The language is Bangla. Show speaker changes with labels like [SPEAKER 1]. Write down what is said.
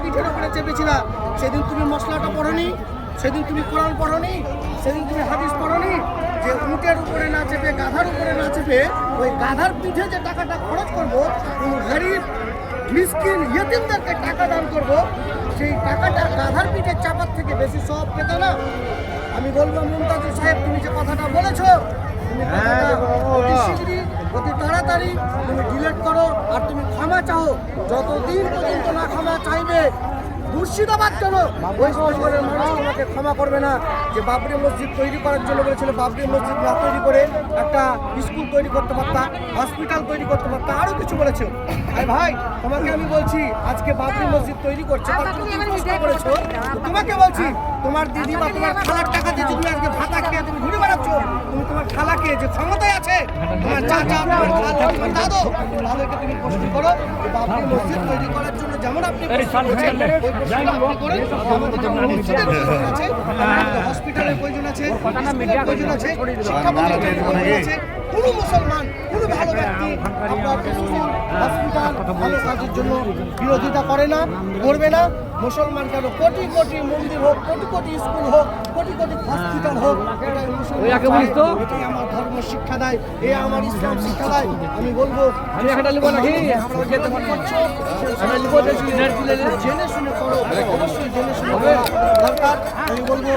[SPEAKER 1] পিঠের উপরে চেপেছিলা, সেদিন তুমি মশলাটা পড়োনি, সেদিন তুমি কোরআন পড়োনি, সেদিন তুমি হাদিস পড়োনি, যে উটের উপরে না চেপে গাধার উপরে না চেপে ওই গাধার পিঠে যে টাকাটা খরচ করবো, গরিব মিসকিন ইয়েতিমদেরকে টাকা দান করবো, সেই টাকাটা গাধার পিঠে চাপার থেকে বেশি সব পেত না। আমি বলবো মুমতাজুর সাহেব, তুমি যে কথাটা বলেছো, তুমি কথাটা অতি শীঘ্রই, অতি তাড়াতাড়ি তুমি ডিলিট করো আর তুমি ক্ষমা চাও। যতদিন পর্যন্ত না ক্ষমা চাইবে, মুর্শিদাবাদ কেন ওয়েস্ট বেঙ্গলের মানুষ তোমাকে ক্ষমা করবে না। যে বাবরি মসজিদ তৈরি করার জন্য বলেছিল, বাবরি মসজিদ না তৈরি করে একটা স্কুল তৈরি করতে পারতা, হসপিটাল তৈরি করতে পারতা, আরও কিছু বলেছো। আরে ভাই, তোমাকে আমি বলছি, আজকে বাবরি মসজিদ তৈরি করছে, তার জন্য তুমি কষ্ট করেছো। তোমাকে বলছি, তোমার দিদি বা তোমার খালার টাকা দিয়ে তুমি আজকে ভাতা খেয়ে তুমি ঘুরে বেড়াচ্ছ, তুমি তোমার খালাকে যে ক্ষমতায় আছে, তোমার চাচা, তোমার খালা, তোমার দাদু, তাদেরকে তুমি কষ্ট করো। বাবরি মসজিদ তৈরি করার জন্য যেমন আপনি হসপিটালের প্রয়োজন আছে, প্রয়োজন আছে, শিক্ষা প্রয়োজন আছে। কোনো মুসলমান, কোনো ভালো ব্যক্তি আপনার হসপিটাল ভালো কাজের জন্য বিরোধিতা করে না, করবে না। মুসলমান কেন কোটি কোটি মন্দির হোক, কোটি কোটি স্কুল হোক, কোটি কোটি হসপিটাল হোক, এটাই আমার ধর্ম শিক্ষা দেয়, এ আমার ইসলাম শিক্ষা দেয়। আমি বলবো জেনে শুনে করো, অবশ্যই জেনে শুনে দরকার। আমি বলবো